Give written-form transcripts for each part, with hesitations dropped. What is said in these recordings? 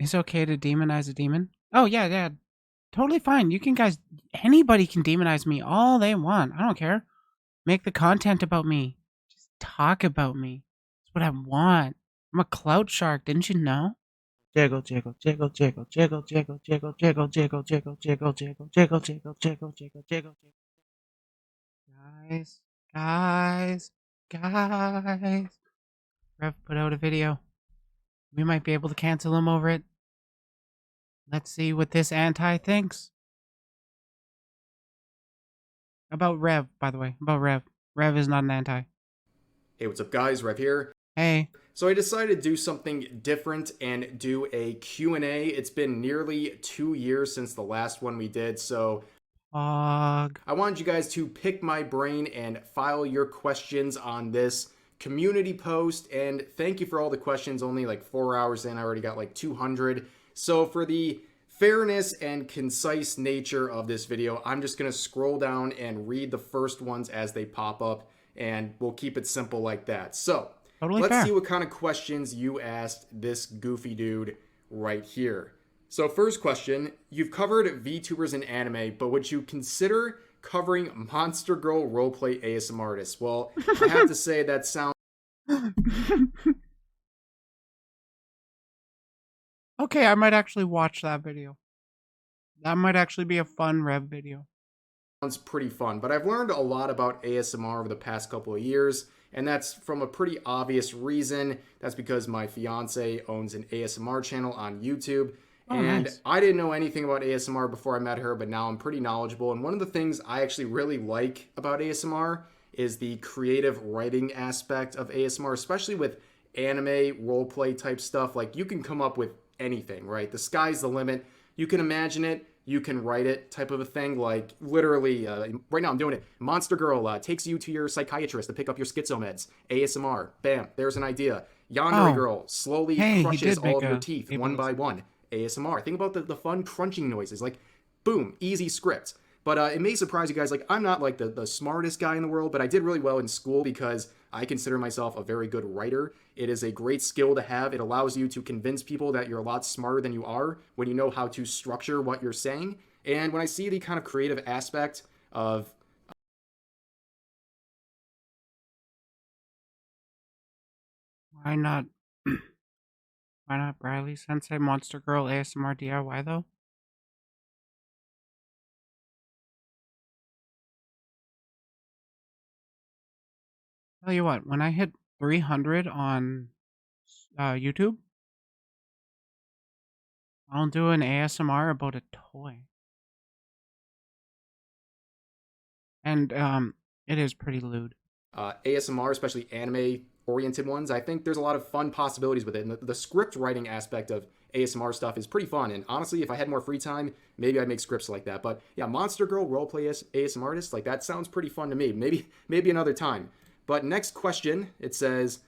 It's okay to demonize a demon? Oh, yeah, yeah. Totally fine. You can, guys, anybody can demonize me all they want. I don't care. Make the content about me. Just talk about me. That's what I want. I'm a clout shark, didn't you know? Jiggle, jiggle, jiggle, jiggle, jiggle, jiggle, jiggle, jiggle, jiggle, jiggle, jiggle, jiggle, jiggle, jiggle, jiggle, jiggle, jiggle. Guys, guys, guys. Rev put out a video. We might be able to cancel him over it. Let's see what this anti thinks. About Rev, by the way. About Rev. Rev is not an anti. Hey, what's up guys? Rev here. Hey. So I decided to do something different and do a Q&A. It's been nearly 2 years since the last one we did, so I wanted you guys to pick my brain and file your questions on this community post. And thank you for all the questions. Only like 4 hours in, I already got like 200. So for the fairness and concise nature of this video, I'm just going to scroll down and read the first ones as they pop up, and we'll keep it simple like that. So let's see what kind of questions you asked this goofy dude right here. So first question, you've covered VTubers and anime, but would you consider covering Monster Girl roleplay ASMR artists? Well, I have to say that sounds... Okay, I might actually watch that video. That might actually be a fun Rev video. Sounds pretty fun, but I've learned a lot about ASMR over the past couple of years, and that's from a pretty obvious reason. That's because my fiance owns an ASMR channel on YouTube. Nice. I didn't know anything about ASMR before I met her, but now I'm pretty knowledgeable. And one of the things I actually really like about ASMR is the creative writing aspect of ASMR, especially with anime roleplay type stuff. Like, you can come up with anything, right? The sky's the limit. You can imagine it, you can write it, type of a thing. Like, literally, right now I'm doing it. Monster Girl takes you to your psychiatrist to pick up your schizo meds. ASMR. Bam, there's an idea. Yandere Girl slowly crushes all of your teeth one by one. ASMR. Think about the fun crunching noises. Like, boom, easy script. But it may surprise you guys. Like, I'm not like the smartest guy in the world, but I did really well in school because I consider myself a very good writer. It is a great skill to have. It allows you to convince people that you're a lot smarter than you are when you know how to structure what you're saying. And when I see the kind of creative aspect of... Why not? Why not Briley Sensei Monster Girl ASMR DIY though? Tell you what, when I hit 300 on YouTube, I'll do an ASMR about a toy. And it is pretty lewd. ASMR, especially anime-oriented ones, I think there's a lot of fun possibilities with it. And the script writing aspect of ASMR stuff is pretty fun. And honestly, if I had more free time, maybe I'd make scripts like that. But yeah, Monster Girl roleplay ASMR artists, like, that sounds pretty fun to me. Maybe another time. But next question, it says,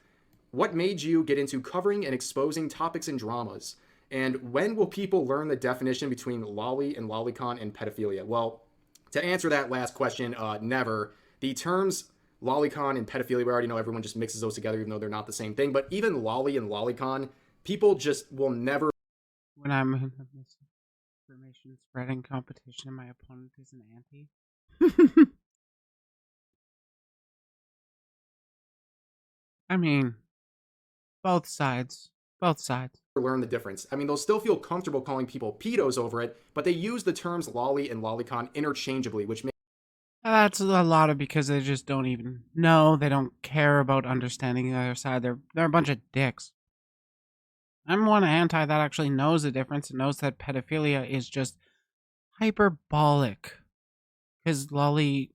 what made you get into covering and exposing topics and dramas? And when will people learn the definition between lolly and lolicon and pedophilia? Well, to answer that last question, never. The terms lolicon and pedophilia, we already know everyone just mixes those together even though they're not the same thing. But even lolly and lolicon, people just will never... When I'm in this information spreading competition, my opponent is an anti. I mean, both sides. Both sides. Learn the difference. I mean, they'll still feel comfortable calling people pedos over it, but they use the terms lolly and lolicon interchangeably, which makes... That's a lot of because they just don't even know. They don't care about understanding the other side. They're a bunch of dicks. I'm one anti that actually knows the difference and knows that pedophilia is just hyperbolic. Because lolicon,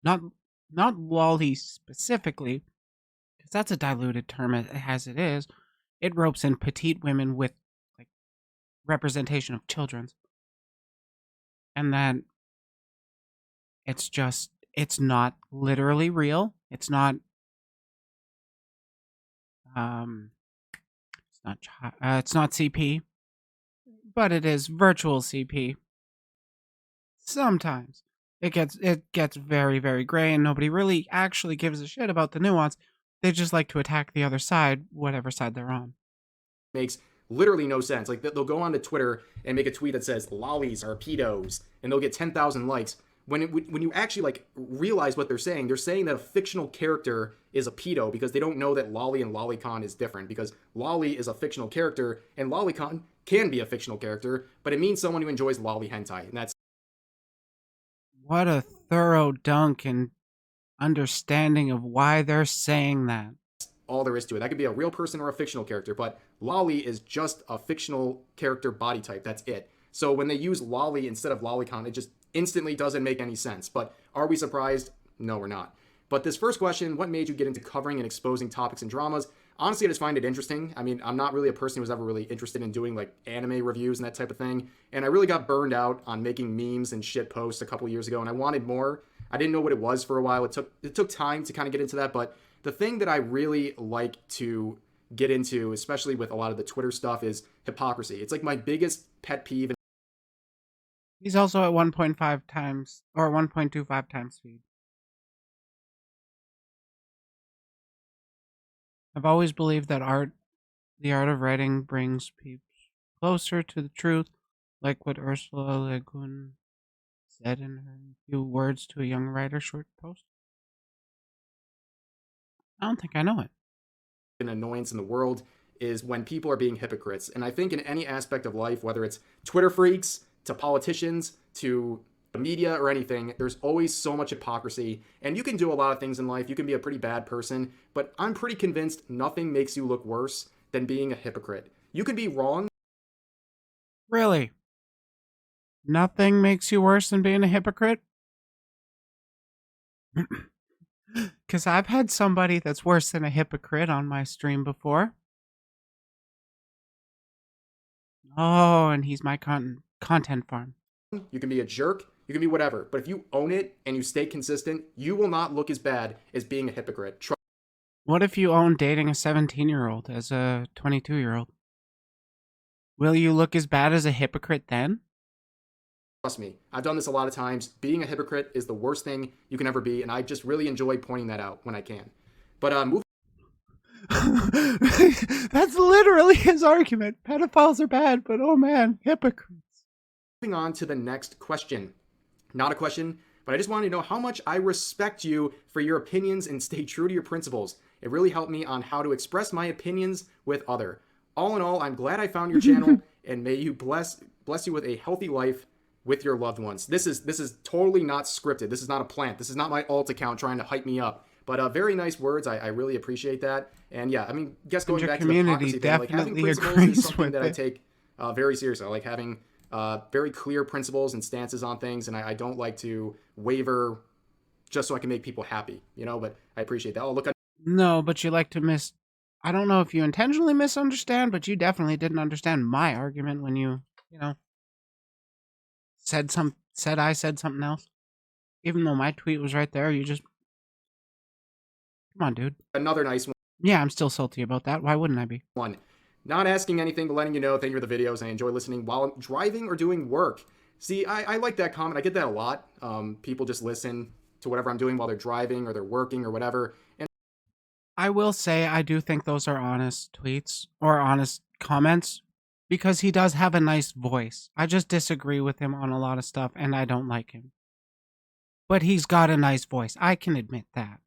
not lolly specifically, because that's a diluted term as it is. It ropes in petite women with like representation of children's, and then it's not literally real. It's not it's not CP, but it is virtual CP. Sometimes it gets very, very gray, and nobody really actually gives a shit about the nuance. They just like to attack the other side, whatever side they're on. Makes literally no sense. Like they'll go onto Twitter and make a tweet that says lollies are pedos, and they'll get 10,000 likes. When you actually like realize what they're saying that a fictional character is a pedo because they don't know that lolly and lolicon is different, because lolly is a fictional character and lolicon can be a fictional character, but it means someone who enjoys lolly hentai, and that's What a thorough dunk and understanding of why they're saying that. all there is to it. That could be a real person or a fictional character, but lolly is just a fictional character body type. That's it. So when they use lolly instead of lolicon, it just instantly doesn't make any sense. But are we surprised? No, we're not. But this first question, what made you get into covering and exposing topics and dramas? Honestly, I just find it interesting. I mean, I'm not really a person who's ever really interested in doing like anime reviews and that type of thing. And I really got burned out on making memes and shit posts a couple years ago, and I wanted more. I didn't know what it was for a while. It took time to kind of get into that, but the thing that I really like to get into, especially with a lot of the Twitter stuff, is hypocrisy. It's like my biggest pet peeve. He's also at 1.5 times or 1.25 times speed. I've always believed that the art of writing brings people closer to the truth, like what Ursula Le Guin said in her Few Words to a Young Writer short post. I don't think I know it. An annoyance in the world is when people are being hypocrites. And I think in any aspect of life, whether it's Twitter freaks, to politicians, to the media or anything, there's always so much hypocrisy. And you can do a lot of things in life. You can be a pretty bad person, but I'm pretty convinced nothing makes you look worse than being a hypocrite. You could be wrong. Really? Nothing makes you worse than being a hypocrite? Because I've had somebody that's worse than a hypocrite on my stream before. Oh, and he's my content farm. You can be a jerk. You can be whatever. But if you own it and you stay consistent, you will not look as bad as being a hypocrite. What if you own dating a 17-year-old as a 22-year-old? Will you look as bad as a hypocrite then? Trust me, I've done this a lot of times. Being a hypocrite is the worst thing you can ever be, and I just really enjoy pointing that out when I can. But moving That's literally his argument. Pedophiles are bad, but oh man, hypocrites. moving on to the next question. Not a question, but I just wanted to know how much I respect you for your opinions and stay true to your principles. It really helped me on how to express my opinions with other. All in all, I'm glad I found your channel, and may you bless you with a healthy life with your loved ones. This is totally not scripted. This is not a plant. This is not my alt account trying to hype me up. But very nice words. I really appreciate that. And yeah, I mean, guess going back to the hypocrisy thing, like having principles is something that I take very seriously. I like having very clear principles and stances on things, and I don't like to waver just so I can make people happy, you know. But I appreciate that. Oh, look, no, but you like to I don't know if you intentionally misunderstand, but you definitely didn't understand my argument when you know, said I said something else. Even though my tweet was right there, you just come on, dude. Another nice one. Yeah, I'm still salty about that. Why wouldn't I be? Not asking anything, but letting you know, thank you for the videos. I enjoy listening while I'm driving or doing work. See, I like that comment. I get that a lot. People just listen to whatever I'm doing while they're driving or they're working or whatever. And I will say I do think those are honest tweets or honest comments because he does have a nice voice. I just disagree with him on a lot of stuff and I don't like him. But he's got a nice voice. I can admit that.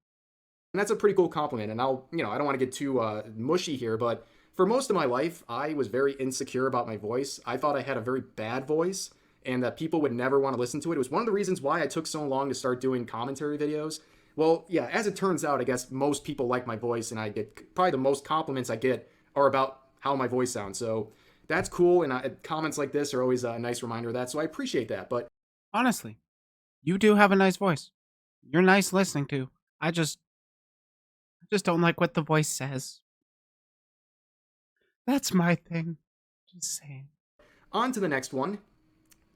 And that's a pretty cool compliment. And I don't want to get too mushy here, but for most of my life, I was very insecure about my voice. I thought I had a very bad voice and that people would never want to listen to it. It was one of the reasons why I took so long to start doing commentary videos. Well, yeah, as it turns out, I guess most people like my voice, and I get probably the most compliments I get are about how my voice sounds. So that's cool, and comments like this are always a nice reminder of that. So I appreciate that. But honestly, you do have a nice voice. You're nice listening to. I just don't like what the voice says. That's my thing. Just saying. On to the next one.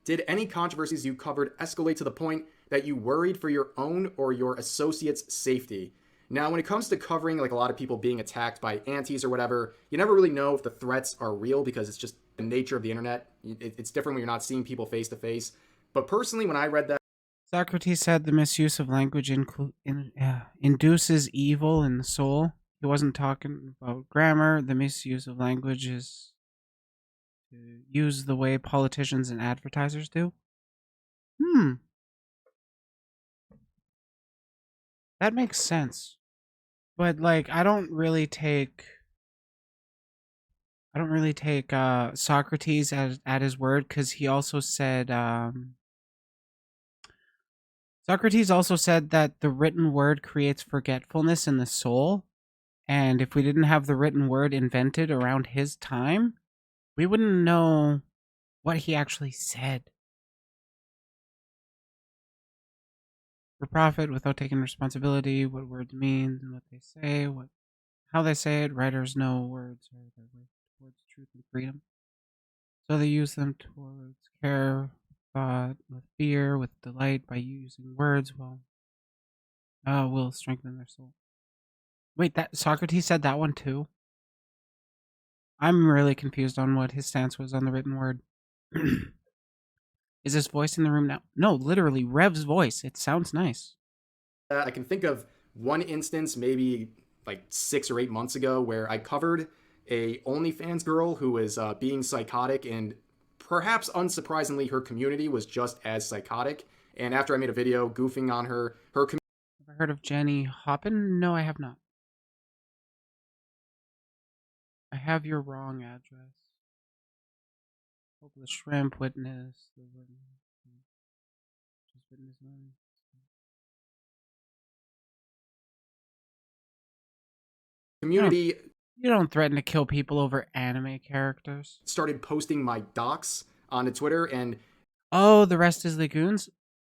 Did any controversies you covered escalate to the point that you worried for your own or your associates' safety? Now, when it comes to covering like a lot of people being attacked by antis or whatever, you never really know if the threats are real because it's just the nature of the internet. It's different when you're not seeing people face to face. But personally, when I read that, Socrates said the misuse of language induces evil in the soul. He wasn't talking about grammar. The misuse of language is to use the way politicians and advertisers do. Hmm, that makes sense. But like, I don't really take Socrates at his word, because he also said Socrates also said that the written word creates forgetfulness in the soul, and if we didn't have the written word invented around his time, we wouldn't know what he actually said. For profit without taking responsibility, what words mean and what they say, how they say it, writers know words are their way towards truth and freedom. So they use them towards care, thought, with fear, with delight, by using words, will strengthen their soul. Wait, that Socrates said that one too? I'm really confused on what his stance was on the written word. Is this voice in the room now? No, literally, Rev's voice. It sounds nice. I can think of one instance, maybe like 6 or 8 months ago, where I covered a OnlyFans girl who was being psychotic, and perhaps unsurprisingly, her community was just as psychotic. And after I made a video goofing on her community. Have I heard of Jenny Hoppin? No, I have not. I have your wrong address. Hopeless Shrimp, witness. Just witness. Community You don't threaten to kill people over anime characters. started posting my docs onto Twitter, and oh, the rest is Lagoons?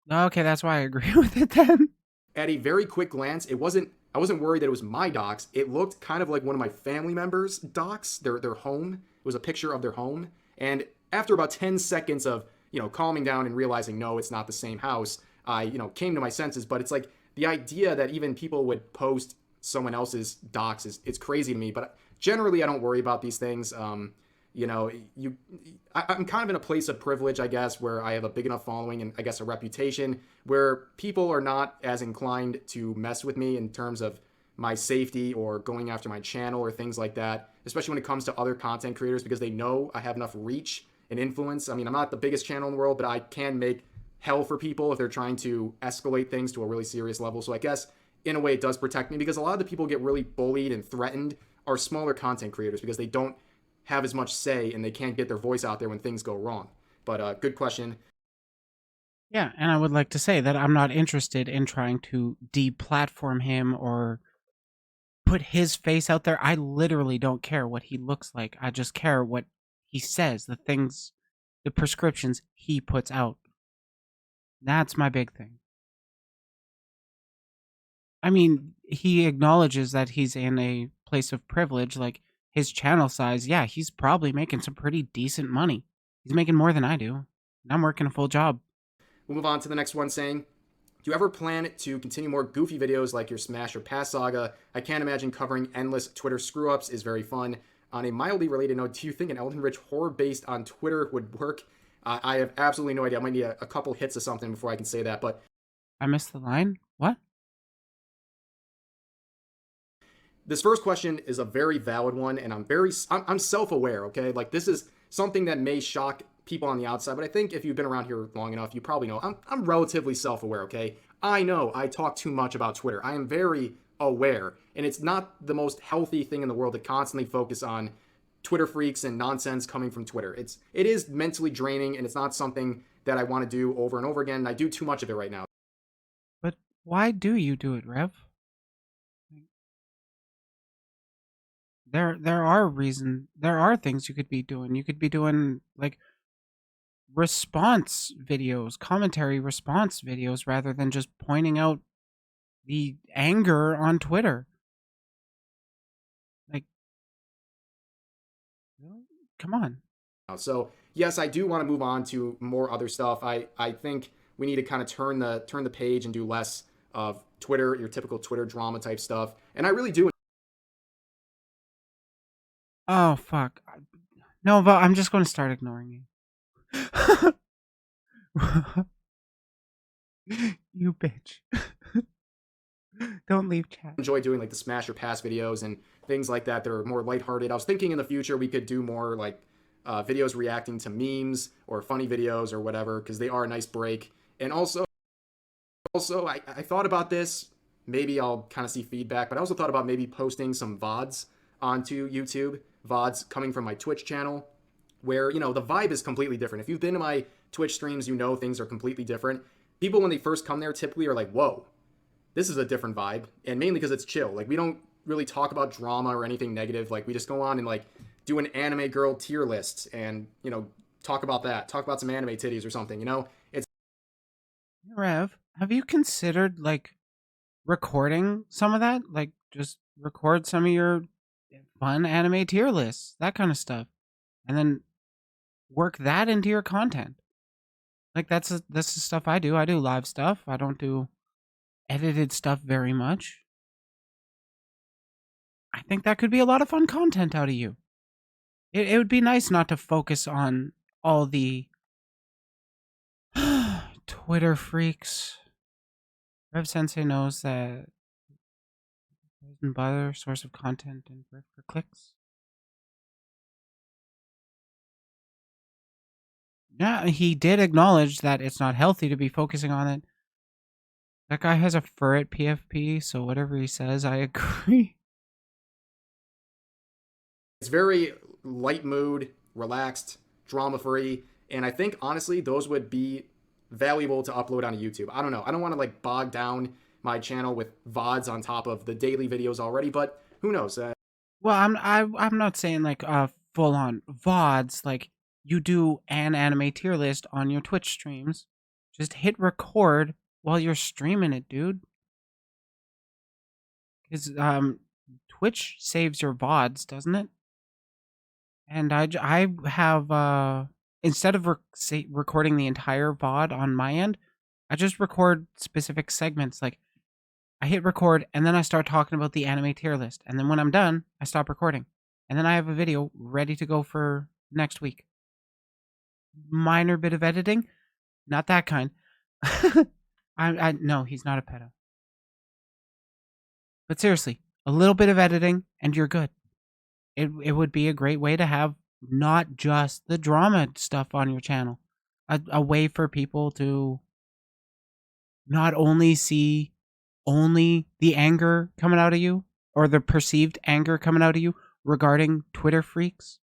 Okay, that's why I agree with it then. at a very quick glance, I wasn't worried that it was my docs. It looked kind of like one of my family members' docs, their home. It was a picture of their home. And after about 10 seconds of, calming down and realizing, no, it's not the same house, I, came to my senses. But it's like the idea that even people would post someone else's docs it's crazy to me. But generally, I don't worry about these things. I'm kind of in a place of privilege, I guess, where I have a big enough following and I guess a reputation where people are not as inclined to mess with me in terms of my safety or going after my channel or things like that, especially when it comes to other content creators, because they know I have enough reach and influence. I mean, I'm not the biggest channel in the world, but I can make hell for people if they're trying to escalate things to a really serious level. So I guess in a way it does protect me, because a lot of the people get really bullied and threatened are smaller content creators because they don't have as much say and they can't get their voice out there when things go wrong. But good question. Yeah, and I would like to say that I'm not interested in trying to deplatform him or put his face out there. I literally don't care what he looks like. I just care what he says, the prescriptions he puts out. That's my big thing. I mean, he acknowledges that he's in a place of privilege, like his channel size. Yeah, he's probably making some pretty decent money. He's making more than I do. And I'm working a full job. We'll move on to the next one, saying, do you ever plan to continue more goofy videos like your Smash or Pass saga? I can't imagine covering endless Twitter screw-ups is very fun. On a mildly related note, do you think an Elden Ridge horror based on Twitter would work? I have absolutely no idea. I might need a couple hits of something before I can say that, but I missed the line? What? this first question is a very valid one, and I'm self-aware, okay? Like, this is something that may shock people on the outside, but I think if you've been around here long enough, you probably know I'm relatively self-aware, okay? I know I talk too much about Twitter. I am very aware, and it's not the most healthy thing in the world to constantly focus on Twitter freaks and nonsense coming from Twitter. It is mentally draining, and it's not something that I want to do over and over again, and I do too much of it right now. But why do you do it, Rev? There are things you could be doing. You could be doing like response videos, commentary response videos, rather than just pointing out the anger on Twitter. Like, come on. So yes, I do want to move on to more other stuff. I think we need to kind of turn the page and do less of Twitter, your typical Twitter drama type stuff. And I really do. Oh fuck. No, but I'm just going to start ignoring you. You bitch. Don't leave chat. Enjoy doing like the Smash or Pass videos and things like that. They're more lighthearted. I was thinking in the future we could do more like videos reacting to memes or funny videos or whatever, because they are a nice break. And also I thought about this. Maybe I'll kind of see feedback, but I also thought about maybe posting some VODs onto YouTube, VODs coming from my Twitch channel, where, you know, the vibe is completely different. If you've been to my Twitch streams, you know things are completely different. People, when they first come there, typically are like, whoa, this is a different vibe. And mainly because it's chill. Like, we don't really talk about drama or anything negative. Like, we just go on and, like, do an anime girl tier list and, you know, talk about that. Talk about some anime titties or something, you know? It's Rev, have you considered like recording some of that? Like just record some of your fun anime tier lists, that kind of stuff, and then work that into your content. Like that's the stuff I do. I do live stuff. I don't do edited stuff very much. I think that could be a lot of fun content out of you. It would be nice not to focus on all the Twitter freaks. Rev Sensei knows that bread and butter source of content and bread for clicks. Yeah, he did acknowledge that it's not healthy to be focusing on it. That guy has a fur at PFP, so whatever he says, I agree. very light mood, relaxed, drama free, and I think honestly those would be valuable to upload on YouTube. I don't know. I don't want to like bog down my channel with VODs on top of the daily videos already, but who knows? Well, I'm not saying like full on VODs. Like you do an anime tier list on your Twitch streams. Just hit record while you're streaming it, dude. Because Twitch saves your VODs, doesn't it? And I have instead of recording the entire VOD on my end, I just record specific segments. Like I hit record and then I start talking about the anime tier list, and then when I'm done, I stop recording, and then I have a video ready to go for next week. Minor bit of editing, not that kind. I no, he's not a pedo. But seriously, a little bit of editing and you're good. It would be a great way to have not just the drama stuff on your channel. A way for people to not only see only the anger coming out of you or the perceived anger coming out of you regarding Twitter freaks.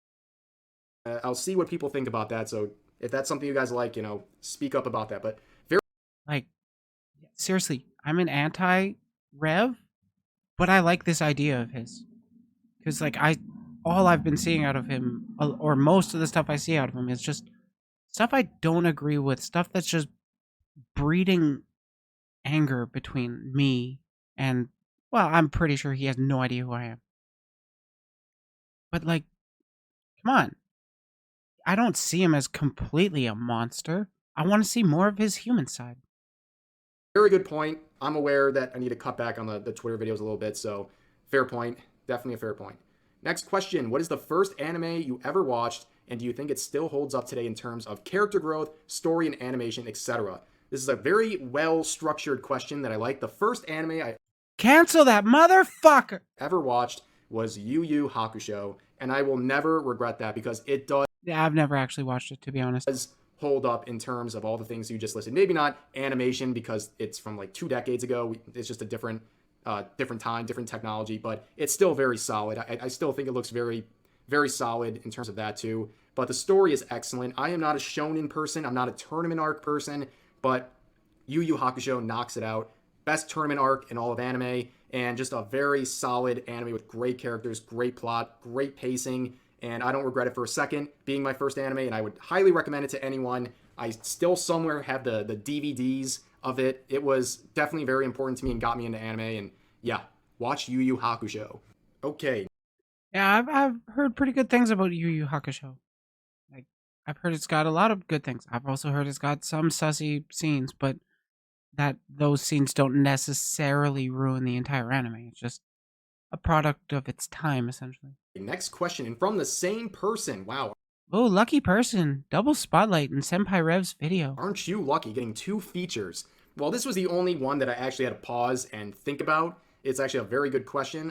I'll see what people think about that. So if that's something you guys like, you know, speak up about that. But like, seriously, I'm an anti-Rev, but I like this idea of his. Because like all I've been seeing out of him, or most of the stuff I see out of him, is just stuff I don't agree with, stuff that's just breeding anger between me and, well, I'm pretty sure he has no idea who I am. But like, come on. I don't see him as completely a monster. I want to see more of his human side. very good point. I'm aware that I need to cut back on the Twitter videos a little bit, so fair point. Definitely a fair point. Next question. What is the first anime you ever watched, and do you think it still holds up today in terms of character growth, story and animation, etc.? This is a very well-structured question that I like. The first anime I Cancel that motherfucker! ever watched was Yu Yu Hakusho, and I will never regret that because it does Yeah, I've never actually watched it, to be honest. hold up in terms of all the things you just listed. Maybe not animation because it's from like 2 decades ago. It's just a different time, different technology, but it's still very solid. I still think it looks very, very solid in terms of that too. But the story is excellent. I am not a shonen person. I'm not a tournament arc person, but Yu Yu Hakusho knocks it out. Best tournament arc in all of anime, and just a very solid anime with great characters, great plot, great pacing, and I don't regret it for a second being my first anime, and I would highly recommend it to anyone. I still somewhere have the DVDs of it. It was definitely very important to me and got me into anime, and yeah, watch Yu Yu Hakusho. Okay. Yeah, I've heard pretty good things about Yu Yu Hakusho. Like, I've heard it's got a lot of good things. I've also heard it's got some sussy scenes, but that those scenes don't necessarily ruin the entire anime. It's just a product of its time, essentially. Next question, and from the same person. Wow. Oh, lucky person. Double spotlight in Senpai Rev's video. Aren't you lucky getting 2 features? Well, this was the only one that I actually had to pause and think about. It's actually a very good question.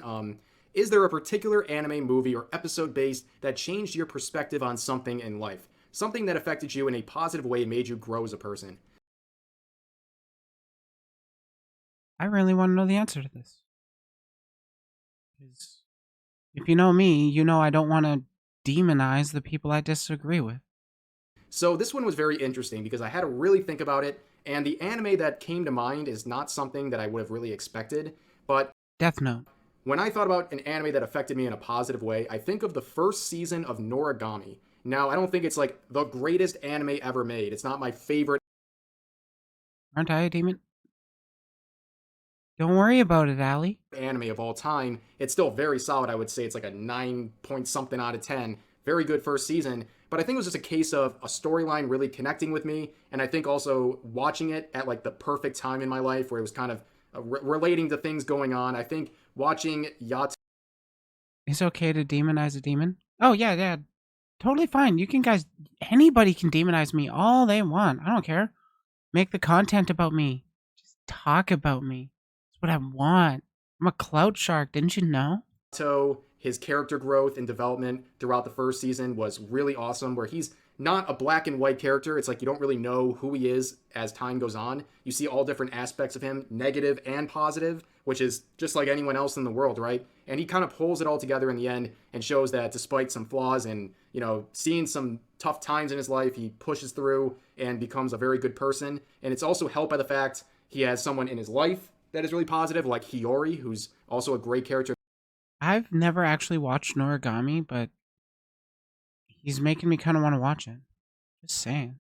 Is there a particular anime, movie, or episode based that changed your perspective on something in life? Something that affected you in a positive way and made you grow as a person? I really want to know the answer to this. 'Cause if you know me, you know I don't want to demonize the people I disagree with. So this one was very interesting because I had to really think about it, and the anime that came to mind is not something that I would have really expected. But Death Note. when I thought about an anime that affected me in a positive way, I think of the first season of Noragami. Now, I don't think it's like the greatest anime ever made. It's not my favorite Aren't I a demon? Don't worry about it, Allie. anime of all time. It's still very solid. I would say it's like a 9 point something out of 10. Very good first season. But I think it was just a case of a storyline really connecting with me. And I think also watching it at like the perfect time in my life where it was kind of relating to things going on. I think watching Yato It's okay to demonize a demon? Oh, yeah, yeah. Totally fine. You can, guys, anybody can demonize me all they want. I don't care. Make the content about me. Just talk about me. That's what I want. I'm a clout shark. Didn't you know? his character growth and development throughout the first season was really awesome, where he's not a black and white character. It's like you don't really know who he is as time goes on. You see all different aspects of him, negative and positive, which is just like anyone else in the world, right? And he kind of pulls it all together in the end and shows that despite some flaws and, seeing some tough times in his life, he pushes through and becomes a very good person. And it's also helped by the fact he has someone in his life that is really positive, like Hiyori, who's also a great character. I've never actually watched Noragami, but he's making me kind of want to watch it. Just saying.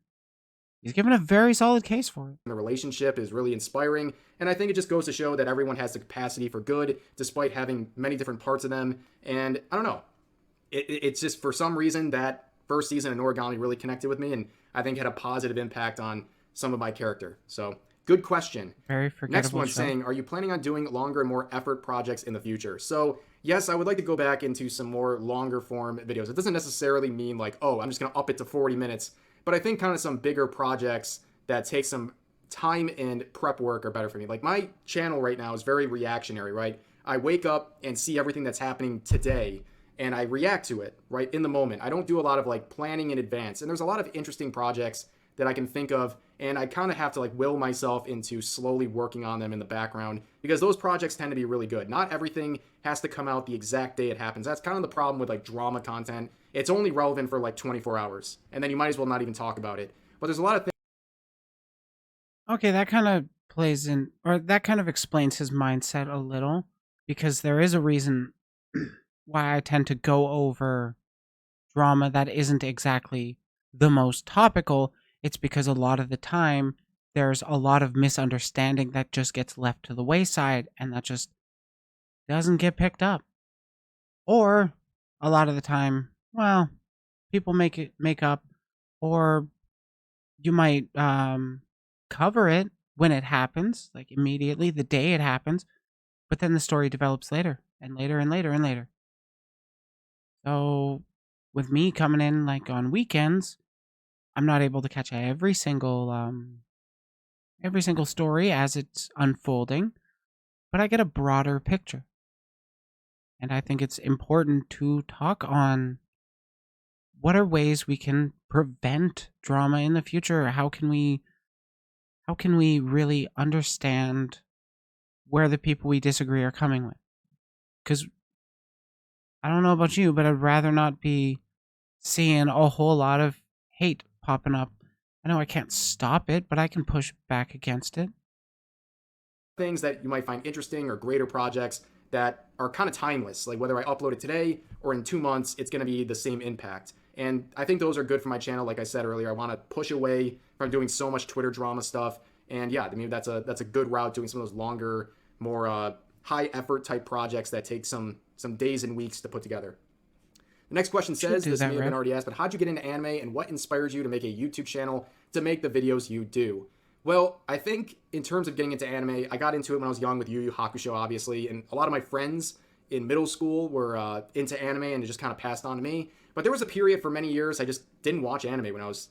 He's given a very solid case for it. The relationship is really inspiring, and I think it just goes to show that everyone has the capacity for good, despite having many different parts of them. And I don't know, it's just for some reason that first season of Noragami really connected with me, and I think had a positive impact on some of my character. So, good question. Very forgettable. Next one show. saying, are you planning on doing longer and more effort projects in the future? So, yes, I would like to go back into some more longer form videos. It doesn't necessarily mean like, oh, I'm just going to up it to 40 minutes. But I think kind of some bigger projects that take some time and prep work are better for me. Like my channel right now is very reactionary, right? I wake up and see everything that's happening today and I react to it, right, in the moment. I don't do a lot of like planning in advance. And there's a lot of interesting projects that I can think of, and I kind of have to like will myself into slowly working on them in the background because those projects tend to be really good. Not everything has to come out the exact day it happens. That's kind of the problem with like drama content. It's only relevant for like 24 hours, and then you might as well not even talk about it. But there's a lot of things. Okay, that kind of plays in, or that kind of explains his mindset a little, because there is a reason why I tend to go over drama that isn't exactly the most topical. It's because a lot of the time there's a lot of misunderstanding that just gets left to the wayside and that just doesn't get picked up. Or a lot of the time, well, people make up, or you might cover it when it happens, like immediately the day it happens, but then the story develops later and later and later and later. So with me coming in like on weekends, I'm not able to catch every single story as it's unfolding, but I get a broader picture. And I think it's important to talk on what are ways we can prevent drama in the future. How can we really understand where the people we disagree are coming with? Because I don't know about you, but I'd rather not be seeing a whole lot of hate popping up. I know I can't stop it, but I can push back against it. Things that you might find interesting or greater projects that are kind of timeless. Like whether I upload it today or in 2 months, it's going to be the same impact. And I think those are good for my channel. Like I said earlier, I want to push away from doing so much Twitter drama stuff. And yeah, I mean, that's a good route, doing some of those longer, more high effort type projects that take some days and weeks to put together. The next question says, this may have been already asked, but how'd you get into anime and what inspires you to make a YouTube channel to make the videos you do? Well, I think in terms of getting into anime, I got into it when I was young with Yu Yu Hakusho, obviously, and a lot of my friends in middle school were into anime and it just kind of passed on to me. But there was a period for many years I just didn't watch anime when I was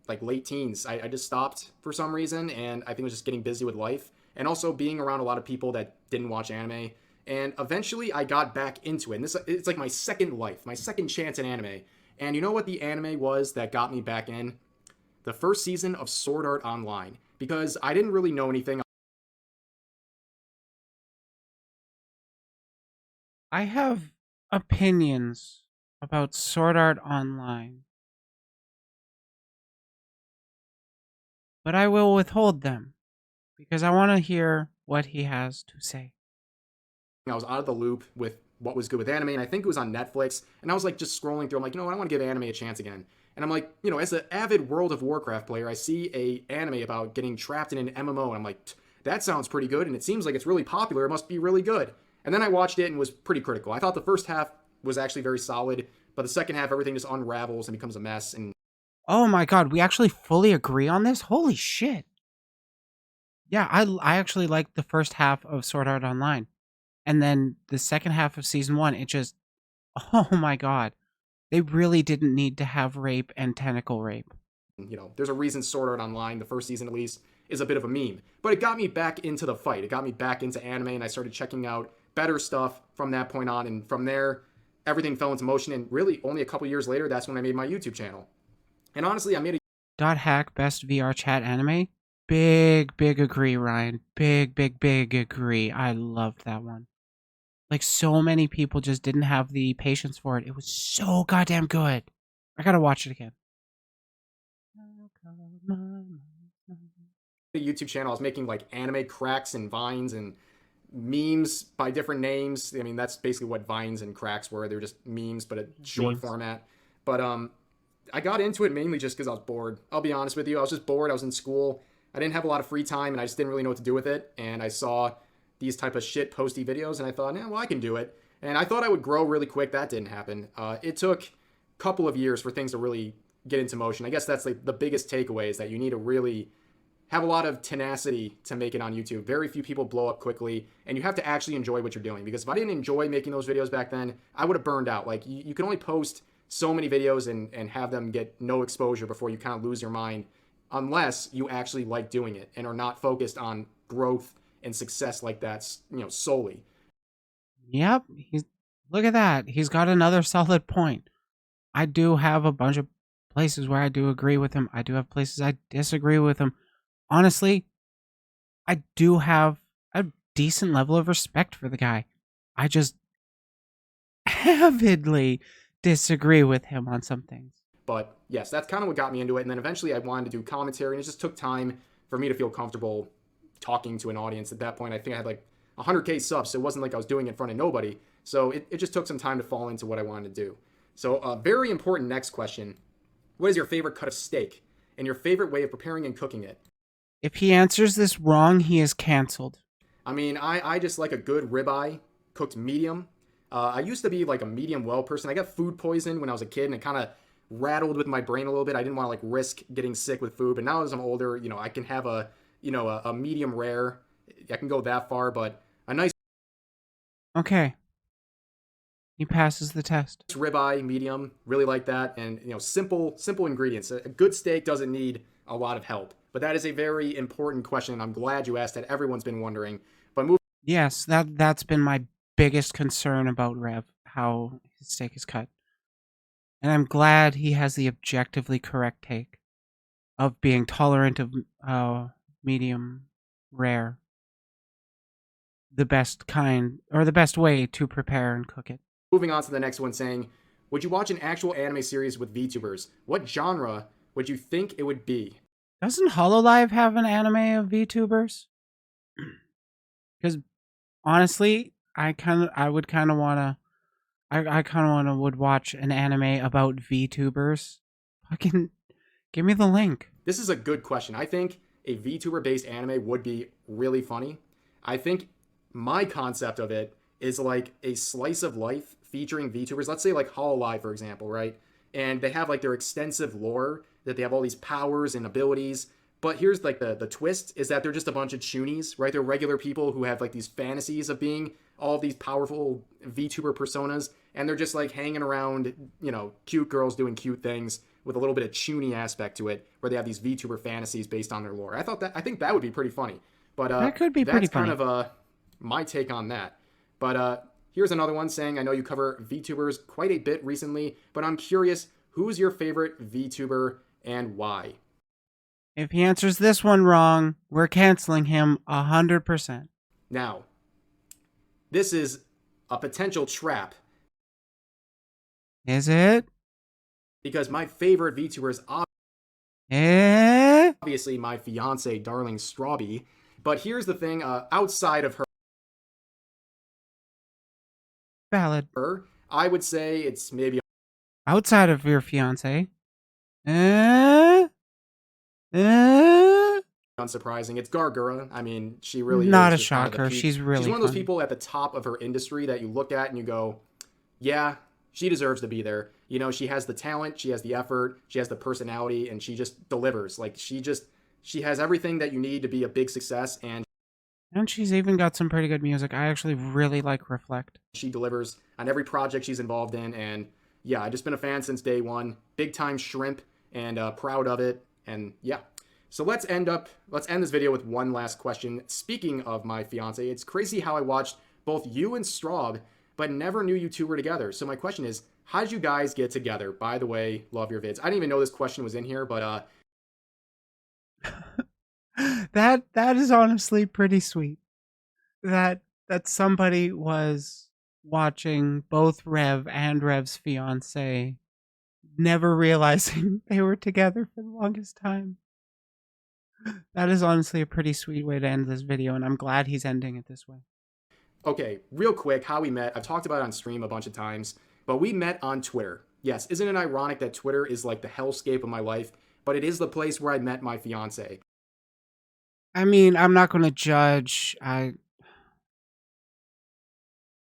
like late teens. I just stopped for some reason, and I think I was just getting busy with life and also being around a lot of people that didn't watch anime. And eventually I got back into it. And it's like my second life, my second chance in anime. And you know what the anime was that got me back in? The first season of Sword Art Online. Because I didn't really know anything. I have opinions about Sword Art Online, but I will withhold them because I want to hear what he has to say. I was out of the loop with what was good with anime, and I think it was on Netflix. And I was like just scrolling through. I'm like, you know what? I want to give anime a chance again. And I'm like, you know, as an avid World of Warcraft player, I see a anime about getting trapped in an MMO, and I'm like, that sounds pretty good, and it seems like it's really popular. It must be really good. And then I watched it and was pretty critical. I thought the first half was actually very solid, but the second half, everything just unravels and becomes a mess. And Oh my god, we actually fully agree on this? Holy shit. Yeah, I actually liked the first half of Sword Art Online. And then the second half of season 1, it just oh my god. They really didn't need to have rape and tentacle rape. you know, there's a reason Sword Art Online, the first season at least, is a bit of a meme. But it got me back into the fight. It got me back into anime, and I started checking out better stuff from that point on. And from there, everything fell into motion. And really, only a couple years later, that's when I made my YouTube channel. And honestly, I made a Dot hack best VR chat anime. Big agree, Ryan. Big agree. I loved that one. Like, so many people just didn't have the patience for it. It was so goddamn good. I gotta watch it again. YouTube channel. I was making like anime cracks and vines and memes by different names. I mean, that's basically what vines and cracks were. They were just memes, but a short format. But I got into it mainly just because I was bored. I'll be honest with you. I was just bored. I was in school. I didn't have a lot of free time, and I just didn't really know what to do with it. And I saw these type of shit posty videos, and I thought, yeah, well, I can do it. And I thought I would grow really quick. That didn't happen. It took a couple of years for things to really get into motion. I guess that's like the biggest takeaway is that you need to really have a lot of tenacity to make it on YouTube. Very few people blow up quickly, and you have to actually enjoy what you're doing. Because if I didn't enjoy making those videos back then, I would have burned out. Like, you can only post so many videos and have them get no exposure before you kind of lose your mind, unless you actually like doing it and are not focused on growth and success like that, you know, solely. Yep. Look at that. He's got another solid point. I do have a bunch of places where I do agree with him. I do have places I disagree with him. Honestly, I do have a decent level of respect for the guy. I just avidly disagree with him on some things. But yes, that's kind of what got me into it. And then eventually I wanted to do commentary, and it just took time for me to feel comfortable talking to an audience. At that point, I think I had like 100K subs, so it wasn't like I was doing it in front of nobody. So it just took some time to fall into what I wanted to do. So a very important next question. What is your favorite cut of steak and your favorite way of preparing and cooking it? If he answers this wrong, he is canceled. I mean, I just like a good ribeye cooked medium. I used to be like a medium well person. I got food poison when I was a kid, and it kind of rattled with my brain a little bit. I didn't want to like risk getting sick with food. But now as I'm older, you know, I can have a medium rare. I can go that far, but a nice Okay. He passes the test. ribeye medium, really like that. And you know, simple ingredients. A good steak doesn't need a lot of help. But that is a very important question, and I'm glad you asked that. Everyone's been wondering. But Yes, that's been my biggest concern about Rev, how his steak is cut. And I'm glad he has the objectively correct take of being tolerant of medium rare. The best kind, or the best way to prepare and cook it. moving on to the next one, saying, would you watch an actual anime series with VTubers? What genre would you think it would be? Doesn't Hololive have an anime of VTubers? Because honestly, I would kind of wanna would watch an anime about VTubers. Fucking give me the link. This is a good question. I think a VTuber based anime would be really funny. I think my concept of it is like a slice of life featuring VTubers. Let's say like Hololive, for example, right? And they have like their extensive lore that they have all these powers and abilities. But here's like the twist is that they're just a bunch of choonies, right? They're regular people who have like these fantasies of being all of these powerful VTuber personas, and they're just like hanging around, you know, cute girls doing cute things with a little bit of choony aspect to it, where they have these VTuber fantasies based on their lore. I think that would be pretty funny. But That could be pretty that's kind funny. of my take on that. But here's another one saying, I know you cover VTubers quite a bit recently, but I'm curious, who's your favorite VTuber and why? If he answers this one wrong, we're canceling him 100%. Now, this is a potential trap Is it? because my favorite VTuber is Eh? obviously my fiance, Darling Strawby. But here's the thing, outside of Valid. her, I would say it's maybe Outside of your fiance. Eh? Eh? unsurprising. It's Gargura. I mean, she really Not is a just kind of the shocker. peak. She's really She's one of those fun. people at the top of her industry that you look at and you go, yeah, she deserves to be there. You know, she has the talent, she has the effort, she has the personality, and she just delivers. Like she has everything that you need to be a big success, and And she's even got some pretty good music. I actually really like Reflect. she delivers on every project she's involved in. And yeah, I've just been a fan since day one. Big time shrimp, and proud of it. And yeah. So let's end this video with one last question. Speaking of my fiance, it's crazy how I watched both you and Straub, but never knew you two were together. So my question is, how did you guys get together? By the way, love your vids. I didn't even know this question was in here, but That is honestly pretty sweet. That somebody was watching both Rev and Rev's fiance, never realizing they were together for the longest time. That is honestly a pretty sweet way to end this video, and I'm glad he's ending it this way. okay, real quick, how we met. I've talked about it on stream a bunch of times, but we met on Twitter. Yes, isn't it ironic that Twitter is like the hellscape of my life, but it is the place where I met my fiance. I mean, I'm not going to judge.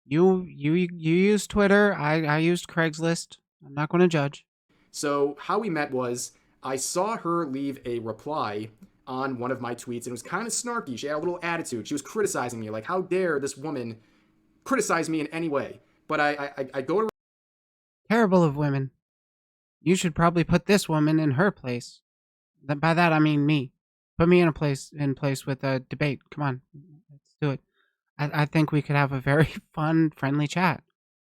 You used Twitter. I used Craigslist. I'm not going to judge. So how we met was I saw her leave a reply on one of my tweets, and it was kind of snarky. She had a little attitude. She was criticizing me, like, how dare this woman criticize me in any way? But I go to Terrible of women. You should probably put this woman in her place. By that I mean me. Put me in place with a debate. Come on, let's do it. I think we could have a very fun, friendly chat.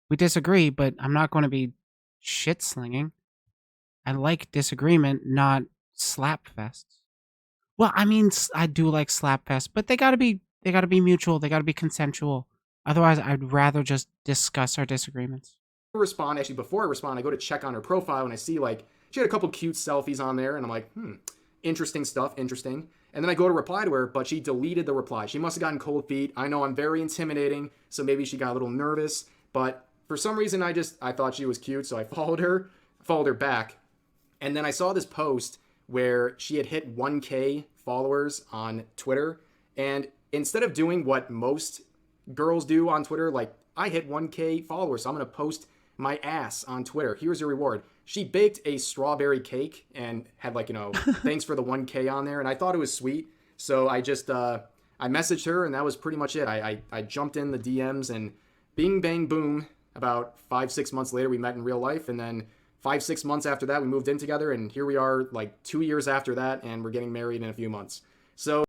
We disagree, but I'm not going to be shit slinging. I like disagreement, not slap fests. Well, I mean, I do like slap fests, but they gotta be mutual. They gotta be consensual. Otherwise, I'd rather just discuss our disagreements. respond. Actually, before I respond, I go to check on her profile, and I see, like, she had a couple cute selfies on there, and I'm like, interesting stuff, interesting. And then I go to reply to her, but she deleted the reply. She must have gotten cold feet. I know I'm very intimidating, so maybe she got a little nervous, but for some reason I thought she was cute, so I followed her back. And then I saw this post where she had hit 1K followers on Twitter, and instead of doing what most girls do on Twitter, like, I hit 1K followers, so I'm going to post my ass on Twitter. Here's your reward. She baked a strawberry cake and had, like, thanks for the 1K on there, and I thought it was sweet. So I just I messaged her, and that was pretty much it. I jumped in the DMs, and bing bang boom. About 5-6 months later, we met in real life, and then 5-6 months after that, we moved in together, and here we are, like, 2 years after that, and we're getting married in a few months. So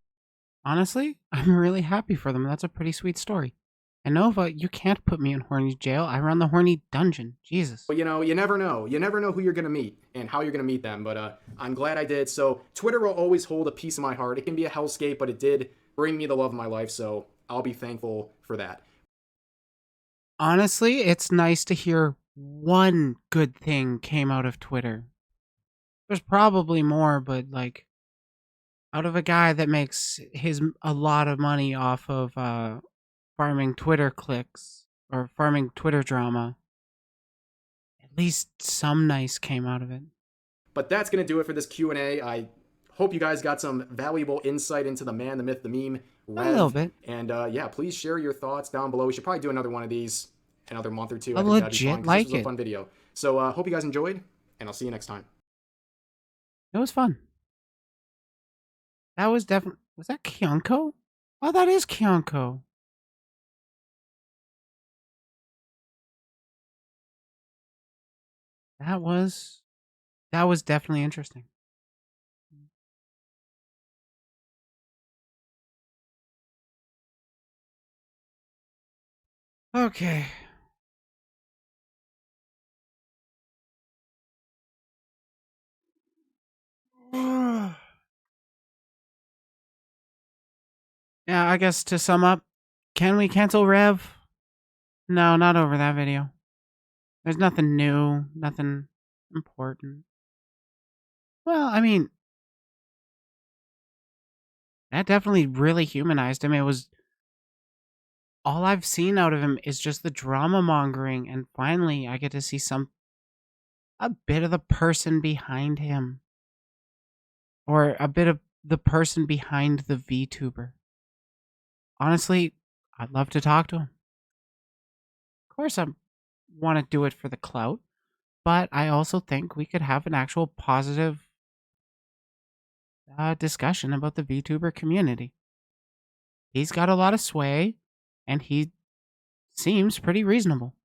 Honestly, I'm really happy for them. That's a pretty sweet story. And Nova, you can't put me in horny jail. I run the horny dungeon. Jesus. you never know. You never know who you're going to meet and how you're going to meet them. But I'm glad I did. So Twitter will always hold a piece of my heart. It can be a hellscape, but it did bring me the love of my life. So I'll be thankful for that. Honestly, it's nice to hear one good thing came out of Twitter. There's probably more, but like, out of a guy that makes a lot of money off of farming Twitter clicks or farming Twitter drama, at least some nice came out of it. But that's going to do it for this Q&A. I hope you guys got some valuable insight into the man, the myth, the meme, Rev. A little bit. And yeah, please share your thoughts down below. We should probably do another one of these another month or two. I think that'd be legit fun, 'cause like this was it. a fun video. So hope you guys enjoyed, and I'll see you next time. It was fun. That was definitely... Was that Kyunko? Oh, that is Kyunko. That was definitely interesting. Okay. Yeah, I guess to sum up, can we cancel Rev? No, not over that video. There's nothing new, nothing important. Well, I mean, that definitely really humanized him. It was all I've seen out of him is just the drama mongering, and finally I get to see a bit of the person behind him. Or a bit of the person behind the VTuber. Honestly, I'd love to talk to him. Of course, I want to do it for the clout, but I also think we could have an actual positive discussion about the VTuber community. He's got a lot of sway, and he seems pretty reasonable.